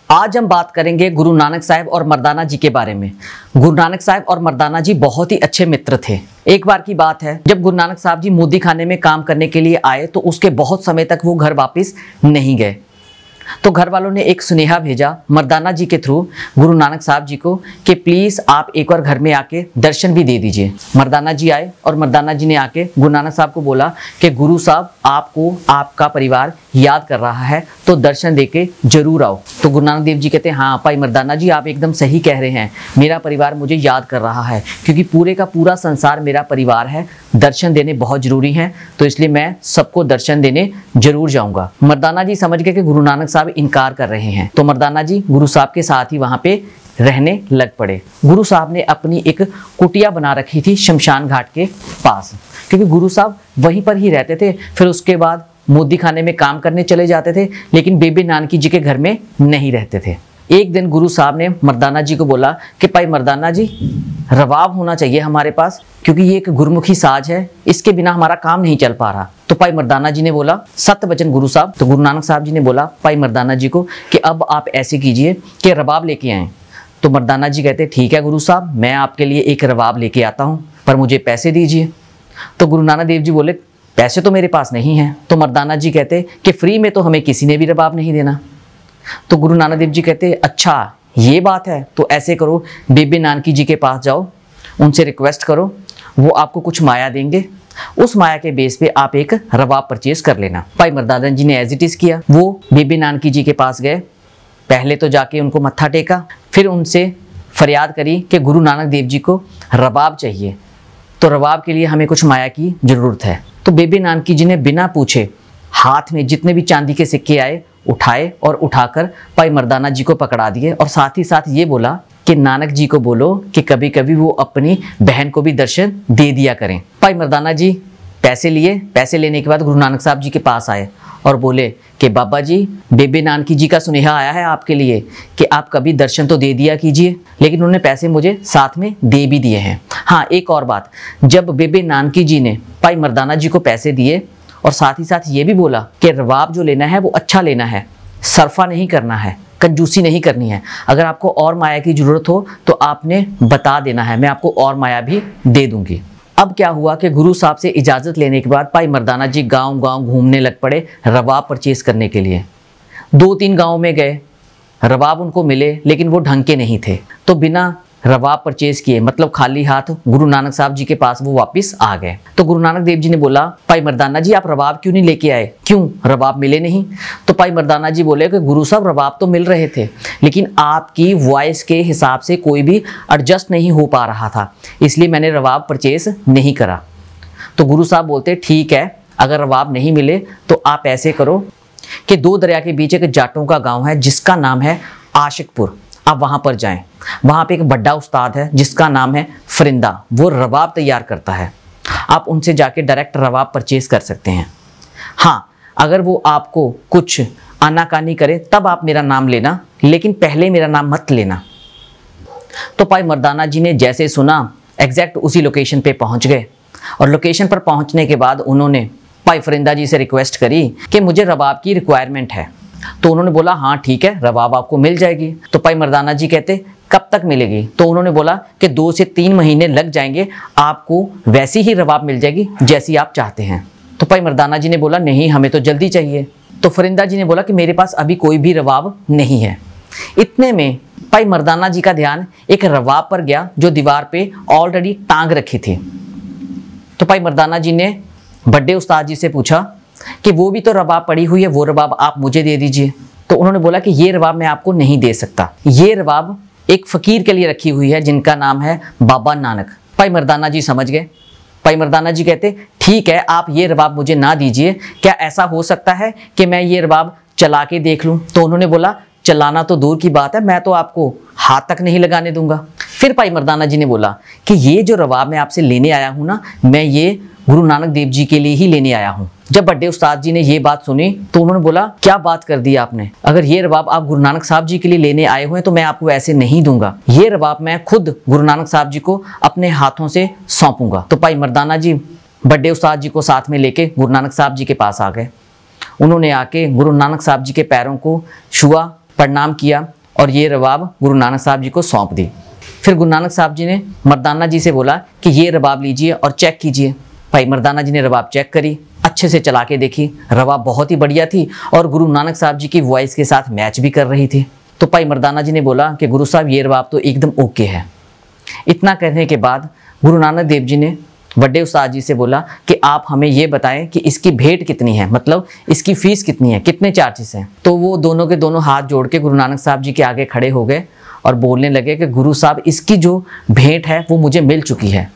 आज हम बात करेंगे गुरु नानक साहब और मर्दाना जी के बारे में। गुरु नानक साहब और मर्दाना जी बहुत ही अच्छे मित्र थे। एक बार की बात है, जब गुरु नानक साहब जी मोदी खाने में काम करने के लिए आए तो उसके बहुत समय तक वो घर वापस नहीं गए। तो घर वालों ने एक सुनेहा भेजा मर्दाना जी के थ्रू गुरु नानक साहब जी को कि प्लीज़ आप एक बार घर में आके दर्शन भी दे दीजिए। मर्दाना जी आए और मर्दाना जी ने आके गुरु नानक साहब को बोला कि गुरु साहब आपको आपका परिवार याद कर रहा है तो दर्शन दे के जरूर आओ। तो गुरु नानक देव जी कहते हैं हाँ भाई मर्दाना जी आप एकदम सही कह रहे हैं, मेरा परिवार मुझे याद कर रहा है क्योंकि पूरे का पूरा संसार मेरा परिवार है, दर्शन देने बहुत जरूरी हैं, तो इसलिए मैं सबको दर्शन देने जरूर जाऊंगा। मर्दाना जी समझ गए कि गुरु नानक साहब इनकार कर रहे हैं, तो मर्दाना जी गुरु साहब के साथ ही वहां पे रहने लग पड़े। गुरु साहब ने अपनी एक कुटिया बना रखी थी शमशान घाट के पास, क्योंकि गुरु साहब वहीं पर ही रहते थे। फिर उसके बाद मोदी खाने में काम करने चले जाते थे, लेकिन बेबे नानकी जी के घर में नहीं रहते थे। एक दिन गुरु साहब ने मर्दाना जी को बोला कि भाई मर्दाना जी रबाब होना चाहिए हमारे पास, क्योंकि ये एक गुरमुखी साज है, इसके बिना हमारा काम नहीं चल पा रहा। तो भाई मर्दाना जी ने बोला सत्य वचन गुरु साहब। तो गुरु नानक साहब जी ने बोला भाई मर्दाना जी को कि अब आप ऐसे कीजिए कि रबाब लेके आएँ। तो मर्दाना जी कहते ठीक है गुरु साहब, मैं आपके लिए एक रबाब लेके आता हूँ, पर मुझे पैसे दीजिए। तो गुरु नानक देव जी बोले पैसे तो मेरे पास नहीं हैं। तो मर्दाना जी कहते कि फ्री में तो हमें किसी ने भी रबाब नहीं देना। तो गुरु नानक देव जी कहते अच्छा ये बात है, तो ऐसे करो बेबे नानकी जी के पास जाओ, उनसे रिक्वेस्ट करो, वो आपको कुछ माया देंगे, उस माया के बेस पे आप एक रबाब परचेज कर लेना। भाई मर्दाना जी ने एज इट इज किया, वो बेबे नानकी जी के पास गए, पहले तो जाके उनको मत्था टेका, फिर उनसे फरियाद करी कि गुरु नानक देव जी को रबाब चाहिए, तो रबाब के लिए हमें कुछ माया की जरूरत है। तो बेबे नानकी जी ने बिना पूछे हाथ में जितने भी चांदी के सिक्के आए उठाए और उठाकर भाई मर्दाना जी को पकड़ा दिए, और साथ ही साथ ये बोला कि नानक जी को बोलो कि कभी कभी वो अपनी बहन को भी दर्शन दे दिया करें। भाई मर्दाना जी पैसे लिए, पैसे लेने के बाद गुरु नानक साहब जी के पास आए और बोले कि बाबा जी बेबे नानकी जी का सुनेहा आया है आपके लिए कि आप कभी दर्शन तो दे दिया कीजिए, लेकिन उन्होंने पैसे मुझे साथ में दे भी दिए हैं। हाँ एक और बात, जब बेबे नानकी जी ने भाई मर्दाना जी को पैसे दिए और साथ ही साथ ये भी बोला कि रबाब जो लेना है वो अच्छा लेना है, सरफा नहीं करना है, कंजूसी नहीं करनी है, अगर आपको और माया की ज़रूरत हो तो आपने बता देना है, मैं आपको और माया भी दे दूंगी। अब क्या हुआ कि गुरु साहब से इजाज़त लेने के बाद भाई मर्दाना जी गांव-गांव घूमने लग पड़े रबाब परचेज़ करने के लिए। 2-3 गांव में गए, रबाब उनको मिले लेकिन वो ढंग के नहीं थे, तो बिना रबाब परचेज किए मतलब खाली हाथ गुरु नानक साहब जी के पास वो वापस आ गए। तो गुरु नानक देव जी ने बोला भाई मर्दाना जी आप रबाब क्यों नहीं लेके आए, क्यों रबाब मिले नहीं? तो भाई मर्दाना जी बोले कि गुरु साहब रबाब तो मिल रहे थे, लेकिन आपकी वॉइस के हिसाब से कोई भी एडजस्ट नहीं हो पा रहा था, इसलिए मैंने रबाब परचेज नहीं करा। तो गुरु साहब बोलते ठीक है, अगर रबाब नहीं मिले तो आप ऐसे करो कि 2 दरिया के बीच एक जाटों का गाँव है जिसका नाम है आशिकपुर, आप वहाँ पर जाएं। वहाँ पे एक बड़ा उस्ताद है जिसका नाम है फरिंदा, वो रबाब तैयार करता है, आप उनसे जाके डायरेक्ट रबाब परचेज कर सकते हैं। हाँ अगर वो आपको कुछ आनाकानी करे तब आप मेरा नाम लेना, लेकिन पहले मेरा नाम मत लेना। तो भाई मर्दाना जी ने जैसे सुना एग्जैक्ट उसी लोकेशन पे पहुँच गए, और लोकेशन पर पहुँचने के बाद उन्होंने भाई फरिंदा जी से रिक्वेस्ट करी कि मुझे रबाब की रिक्वायरमेंट है। तो उन्होंने बोला हाँ ठीक है रबाब आपको मिल जाएगी। तो भाई मर्दाना जी कहते कब तक मिलेगी? तो उन्होंने बोला कि 2 से 3 महीने लग जाएंगे, आपको वैसी ही रबाब मिल जाएगी जैसी आप चाहते हैं। तो भाई मर्दाना जी ने बोला नहीं हमें तो जल्दी चाहिए। तो फरिंदा जी ने बोला कि मेरे पास अभी कोई भी रबाब नहीं है। इतने में भाई मर्दाना जी का ध्यान एक रबाब पर गया जो दीवार पे ऑलरेडी टांग रखी थी। तो भाई मर्दाना जी ने बड़े उस्ताद जी से पूछा कि वो भी तो रबाब पड़ी हुई है, वो रबाब आप मुझे दे दीजिए। तो उन्होंने बोला कि ये रबाब मैं आपको नहीं दे सकता, ये रबाब एक फ़कीर के लिए रखी हुई है जिनका नाम है बाबा नानक। भाई मर्दाना जी समझ गए। भाई मर्दाना जी कहते ठीक है आप ये रबाब मुझे ना दीजिए, क्या ऐसा हो सकता है कि मैं ये रबाब चला के देख लूँ? तो उन्होंने बोला चलाना तो दूर की बात है, मैं तो आपको हाथ तक नहीं लगाने दूंगा। फिर भाई मर्दाना जी ने बोला कि ये जो रबाब मैं आपसे लेने आया हूँ ना, मैं ये गुरु नानक देव जी के लिए ही लेने आया हूँ। जब बड़े उस्ताद जी ने ये बात सुनी तो उन्होंने बोला क्या बात कर दी आपने, अगर ये रबाब आप गुरु नानक साहब जी के लिए लेने आए हुए हैं तो मैं आपको ऐसे नहीं दूंगा, ये रबाब मैं खुद गुरु नानक साहब जी को अपने हाथों से सौंपूंगा। तो भाई मर्दाना जी बड़े उस्ताद जी को साथ में लेके गुरु नानक साहब जी के पास आ गए। उन्होंने आके गुरु नानक साहब जी के पैरों को छुआ, प्रणाम किया और ये रबाब गुरु नानक साहब जी को सौंप दी। फिर गुरु नानक साहब जी ने मर्दाना जी से बोला कि ये रबाब लीजिए और चेक कीजिए। भाई मर्दाना जी ने रबाब चेक करी, अच्छे से चला के देखी, रबाब बहुत ही बढ़िया थी और गुरु नानक साहब जी की वॉइस के साथ मैच भी कर रही थी। तो भाई मर्दाना जी ने बोला कि गुरु साहब ये रबाब तो एकदम ओके है। इतना कहने के बाद गुरु नानक देव जी ने बड़े उस्ताद जी से बोला कि आप हमें ये बताएं कि इसकी भेंट कितनी है, मतलब इसकी फीस कितनी है, कितने चार्जेस हैं। तो वो दोनों के दोनों हाथ जोड़ के गुरु नानक साहब जी के आगे खड़े हो गए और बोलने लगे कि गुरु साहब इसकी जो भेंट है वो मुझे मिल चुकी है।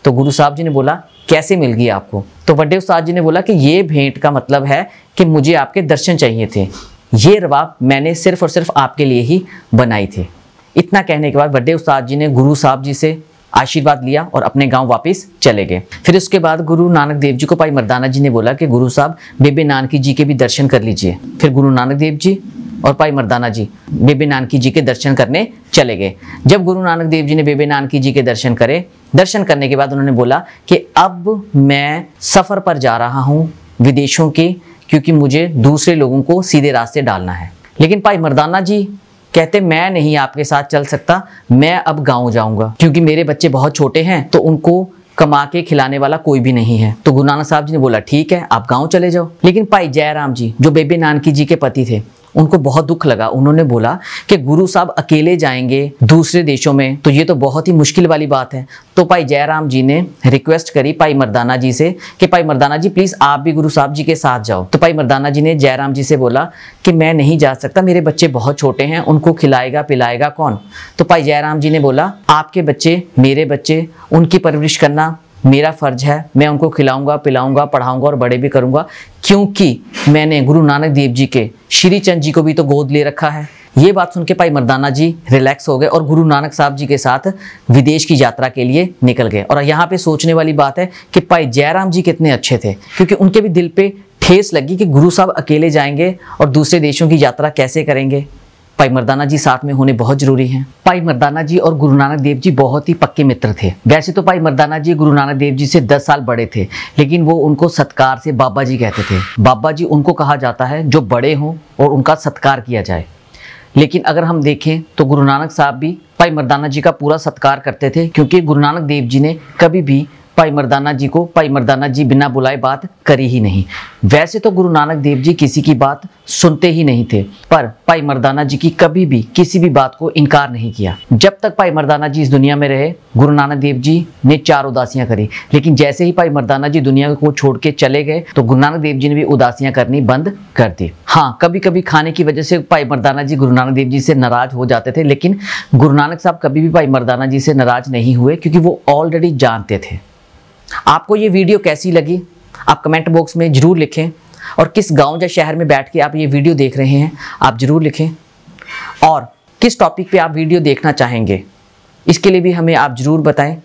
तो गुरु साहब जी ने बोला कैसे मिल गई आपको? तो बड़े उस्ताद जी ने बोला कि ये भेंट का मतलब है कि मुझे आपके दर्शन चाहिए थे, ये रबाब मैंने सिर्फ और सिर्फ आपके लिए ही बनाई थी। इतना कहने के बाद बड़े उस्ताद जी ने गुरु साहब जी से आशीर्वाद लिया और अपने गांव वापस चले गए। फिर उसके बाद गुरु नानक देव जी को भाई मर्दाना जी ने बोला कि गुरु साहब बेबे नानकी जी के भी दर्शन कर लीजिए। फिर गुरु नानक देव जी और भाई मर्दाना जी बेबे नानकी जी के दर्शन करने चले गए। जब गुरु नानक देव जी ने बेबे नानकी जी के दर्शन करे, दर्शन करने के बाद उन्होंने बोला कि अब मैं सफ़र पर जा रहा हूँ विदेशों के, क्योंकि मुझे दूसरे लोगों को सीधे रास्ते डालना है। लेकिन भाई मर्दाना जी कहते मैं नहीं आपके साथ चल सकता, मैं अब गाँव जाऊँगा क्योंकि मेरे बच्चे बहुत छोटे हैं तो उनको कमा के खिलाने वाला कोई भी नहीं है। तो गुरु नानक साहब जी ने बोला ठीक है आप गाँव चले जाओ। लेकिन भाई जयराम जी जो बेबे नानकी जी के पति थे उनको बहुत दुख लगा। उन्होंने बोला कि गुरु साहब अकेले जाएंगे दूसरे देशों में तो ये तो बहुत ही मुश्किल वाली बात है। तो भाई जयराम जी ने रिक्वेस्ट करी भाई मर्दाना जी से कि भाई मर्दाना जी प्लीज़ आप भी गुरु साहब जी के साथ जाओ। तो भाई मर्दाना जी ने जयराम जी से बोला कि मैं नहीं जा सकता, मेरे बच्चे बहुत छोटे हैं, उनको खिलाएगा पिलाएगा कौन? तो भाई जयराम जी ने बोला आपके बच्चे मेरे बच्चे, उनकी परवरिश करना मेरा फर्ज है, मैं उनको खिलाऊंगा पिलाऊंगा पढ़ाऊंगा और बड़े भी करूंगा, क्योंकि मैंने गुरु नानक देव जी के श्री चंद जी को भी तो गोद ले रखा है। ये बात सुन के भाई मर्दाना जी रिलैक्स हो गए और गुरु नानक साहब जी के साथ विदेश की यात्रा के लिए निकल गए। और यहाँ पे सोचने वाली बात है कि भाई जयराम जी कितने अच्छे थे, क्योंकि उनके भी दिल पे ठेस लगी कि गुरु साहब अकेले जाएंगे और दूसरे देशों की यात्रा कैसे करेंगे। भाई मर्दाना जी साथ में होने बहुत जरूरी हैं। भाई मर्दाना जी और गुरु नानक देव जी बहुत ही पक्के मित्र थे। वैसे तो भाई मर्दाना जी गुरु नानक देव जी से 10 साल बड़े थे, लेकिन वो उनको सत्कार से बाबा जी कहते थे। बाबा जी उनको कहा जाता है जो बड़े हों और उनका सत्कार किया जाए। लेकिन अगर हम देखें तो गुरु नानक साहब भी भाई मर्दाना जी का पूरा सत्कार करते थे, क्योंकि गुरु नानक देव जी ने कभी भी भाई मर्दाना जी को भाई मर्दाना जी बिना बुलाए बात करी ही नहीं। वैसे तो गुरु नानक देव जी किसी की बात सुनते ही नहीं थे, पर भाई मर्दाना जी की कभी भी किसी भी बात को इनकार नहीं किया। जब तक भाई मर्दाना जी इस दुनिया में रहे गुरु नानक देव जी ने 4 उदासियां करी, लेकिन जैसे ही भाई मर्दाना जी दुनिया को छोड़ के चले गए तो गुरु नानक देव जी ने भी उदासियां करनी बंद कर दी। हाँ, कभी कभी खाने की वजह से भाई मर्दाना जी गुरु नानक देव जी से नाराज हो जाते थे, लेकिन गुरु नानक साहब कभी भी भाई मर्दाना जी से नाराज नहीं हुए, क्योंकि वो ऑलरेडी जानते थे। आपको ये वीडियो कैसी लगी आप कमेंट बॉक्स में जरूर लिखें, और किस गांव या शहर में बैठ के आप ये वीडियो देख रहे हैं आप जरूर लिखें, और किस टॉपिक पे आप वीडियो देखना चाहेंगे इसके लिए भी हमें आप जरूर बताएं।